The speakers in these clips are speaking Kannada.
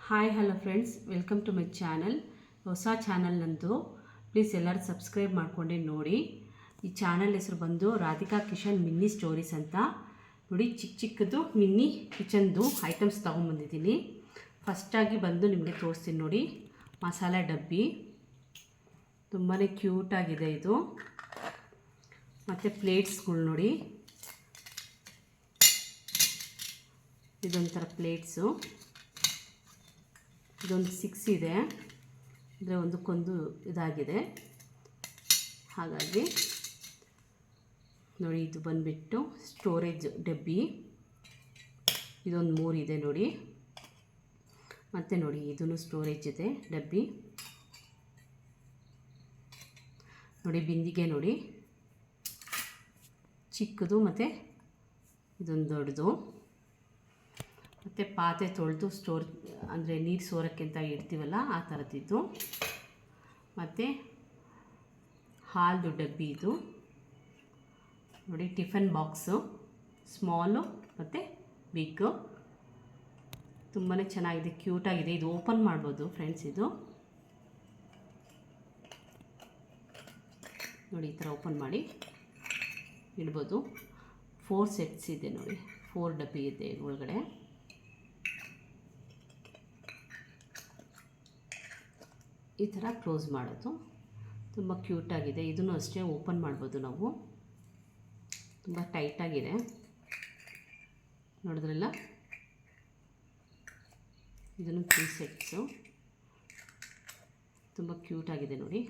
Hi hello friends, welcome to my channel. ಹೊಸ ಚಾನಲ್ ನಂದು. ಪ್ಲೀಸ್ ಎಲ್ಲರೂ ಸಬ್ಸ್ಕ್ರೈಬ್ ಮಾಡ್ಕೊಂಡು ನೋಡಿ. ಈ ಚಾನಲ್ ಹೆಸರು ಬಂದು ರಾಧಿಕಾ ಕಿಚನ್ ಮಿನಿ ಸ್ಟೋರೀಸ್ ಅಂತ. ನೋಡಿ, ಚಿಕ್ಕ ಚಿಕ್ಕದು ಮಿನಿ ಕಿಚನ್ದು ಐಟಮ್ಸ್ ತೊಗೊಂಬಂದಿದ್ದೀನಿ. ಫಸ್ಟಾಗಿ ಬಂದು ನಿಮಗೆ ತೋರಿಸ್ತೀನಿ ನೋಡಿ. ಮಸಾಲೆ ಡಬ್ಬಿ ತುಂಬಾ ಕ್ಯೂಟಾಗಿದೆ ಇದು. ಮತ್ತು ಪ್ಲೇಟ್ಸ್ಗಳು ನೋಡಿ, ಇದೊಂಥರ ಪ್ಲೇಟ್ಸು. ಇದೊಂದು 6 ಇದೆ, ಅಂದರೆ ಒಂದಕ್ಕೊಂದು ಇದಾಗಿದೆ. ಹಾಗಾಗಿ ನೋಡಿ, ಇದು ಬಂದುಬಿಟ್ಟು ಸ್ಟೋರೇಜ್ ಡಬ್ಬಿ. ಇದೊಂದು 3 ಇದೆ ನೋಡಿ. ಮತ್ತು ನೋಡಿ, ಇದೂ ಸ್ಟೋರೇಜ್ ಇದೆ ಡಬ್ಬಿ. ನೋಡಿ, ಬಿಂದಿಗೆ ನೋಡಿ, ಚಿಕ್ಕದು ಮತ್ತು ಇದೊಂದು ದೊಡ್ಡದು. ಮತ್ತು ಪಾತ್ರೆ ತೊಳೆದು ಸ್ಟೋರ್ ಅಂದರೆ ನೀರು ಸೋರೋಕ್ಕೆ ಅಂತ ಇಡ್ತೀವಲ್ಲ, ಆ ಥರದ್ದಿದ್ದು. ಮತ್ತು ಹಾಲ್ದು ಡಬ್ಬಿ ಇದು ನೋಡಿ. ಟಿಫನ್ ಬಾಕ್ಸು ಸ್ಮಾಲು ಮತ್ತು ಬಿಗ್ಗು. ತುಂಬಾ ಚೆನ್ನಾಗಿದೆ, ಕ್ಯೂಟಾಗಿದೆ. ಇದು ಓಪನ್ ಮಾಡ್ಬೋದು ಫ್ರೆಂಡ್ಸ್. ಇದು ನೋಡಿ, ಈ ಥರ ಓಪನ್ ಮಾಡಿ ಇಡ್ಬೋದು. 4 ಸೆಟ್ಸ್ ಇದೆ ನೋಡಿ, 4 ಡಬ್ಬಿ ಇದೆ ಒಳಗಡೆ. ಈ ಥರ ಕ್ಲೋಸ್ ಮಾಡೋದು. ತುಂಬ ಕ್ಯೂಟಾಗಿದೆ. ಇದನ್ನು ಅಷ್ಟೇ ಓಪನ್ ಮಾಡ್ಬೋದು ನಾವು. ತುಂಬ ಟೈಟಾಗಿದೆ, ನೋಡಿದ್ರಲ್ಲ. ಇದನ್ನು 3 ಸೆಟ್ಸು. ತುಂಬ ಕ್ಯೂಟಾಗಿದೆ ನೋಡಿ.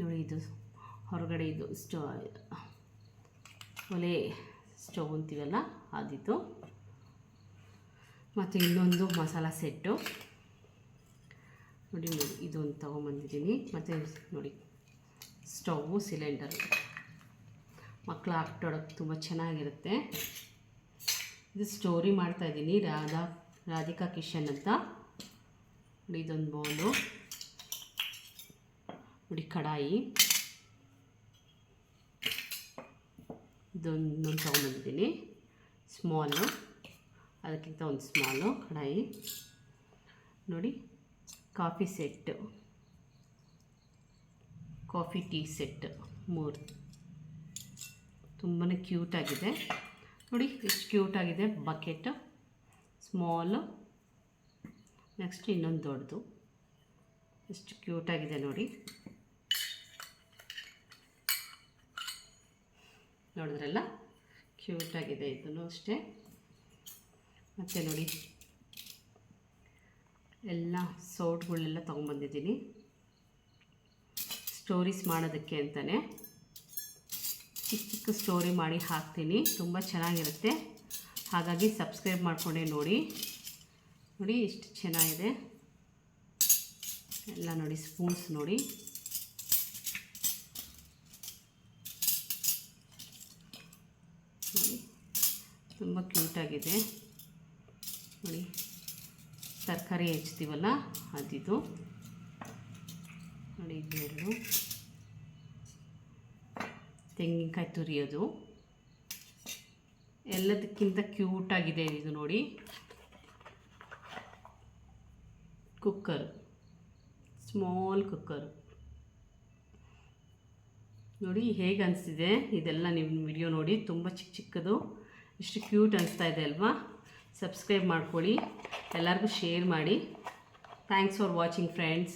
ನೋಡಿ, ಇದು ಹೊರಗಡೆ ಇದು ಒಲೆ ಸ್ಟವ್ ಅಂತೀವಲ್ಲ, ಅದಿತ್ತು. ಮತ್ತು ಇನ್ನೊಂದು ಮಸಾಲ ಸೆಟ್ಟು ನೋಡಿ. ಇದೊಂದು ತೊಗೊಂಬಂದಿದ್ದೀನಿ. ಮತ್ತು ನೋಡಿ, ಸ್ಟವ್ವು ಸಿಲಿಂಡರು ಮಕ್ಕಳು ಹಾಕ್ಟೋಡೋಕ್ಕೆ ತುಂಬ ಚೆನ್ನಾಗಿರುತ್ತೆ. ಇದು ಸ್ಟೋರಿ ಮಾಡ್ತಾಯಿದ್ದೀನಿ, ರಾಧಿಕಾ ಕಿಚನ್ ಅಂತ. ನೋಡಿ, ಇದೊಂದು ಬೌಲು ನೋಡಿ. ಕಡಾಯಿ ಇದೊಂದು ತೊಗೊಂಬಂದಿದ್ದೀನಿ, ಸ್ಮಾಲು. ಅದಕ್ಕಿಂತ ಒಂದು ಸ್ಮಾಲು ಕಡಾಯಿ ನೋಡಿ. Coffee set, coffee tea set 3. ತುಂಬಾ ಕ್ಯೂಟಾಗಿದೆ ನೋಡಿ, ಎಷ್ಟು ಕ್ಯೂಟಾಗಿದೆ. Bucket small. ನೆಕ್ಸ್ಟ್ ಇನ್ನೊಂದು ದೊಡ್ಡದು. ಎಷ್ಟು ಕ್ಯೂಟಾಗಿದೆ ನೋಡಿ. ನೋಡಿದ್ರಲ್ಲ, ಕ್ಯೂಟಾಗಿದೆ ಇದನ್ನು ಅಷ್ಟೇ. ಮತ್ತು ನೋಡಿ, ಎಲ್ಲ ಸೌಟ್ಗಳೆಲ್ಲ ತೊಗೊಂಬಂದಿದ್ದೀನಿ ಸ್ಟೋರೀಸ್ ಮಾಡೋದಕ್ಕೆ ಅಂತಲೇ. ಚಿಕ್ಕ ಚಿಕ್ಕ ಸ್ಟೋರಿ ಮಾಡಿ ಹಾಕ್ತೀನಿ, ತುಂಬ ಚೆನ್ನಾಗಿರುತ್ತೆ. ಹಾಗಾಗಿ ಸಬ್ಸ್ಕ್ರೈಬ್ ಮಾಡಿಕೊಂಡೆ ನೋಡಿ. ನೋಡಿ, ಎಷ್ಟು ಚೆನ್ನಾಗಿದೆ ಎಲ್ಲ ನೋಡಿ. ಸ್ಪೂನ್ಸ್ ನೋಡಿ, ತುಂಬ ಕ್ಯೂಟಾಗಿದೆ ನೋಡಿ. ತರಕಾರಿ ಹೆಚ್ಚುತ್ತೀವಲ್ಲ, ಅದಿದು ನೋಡಿ. ಇದೆರಡು ತೆಂಗಿನಕಾಯಿ ತುರಿಯೋದು. ಎಲ್ಲದಕ್ಕಿಂತ ಕ್ಯೂಟಾಗಿದೆ ಇದು ನೋಡಿ. ಕುಕ್ಕರ್, ಸ್ಮಾಲ್ ಕುಕ್ಕರ್ ನೋಡಿ. ಹೇಗೆ ಅನಿಸ್ತಿದೆ ಇದೆಲ್ಲ ನಿಮ್ಮ ವಿಡಿಯೋ ನೋಡಿ. ತುಂಬ ಚಿಕ್ಕ ಚಿಕ್ಕದು, ಎಷ್ಟು ಕ್ಯೂಟ್ ಅನಿಸ್ತಾ ಇದೆ ಅಲ್ವಾ. ಸಬ್ಸ್ಕ್ರೈಬ್ ಮಾಡ್ಕೊಳ್ಳಿ, ಎಲ್ಲರಿಗೂ ಶೇರ್ ಮಾಡಿ. Thanks for watching friends.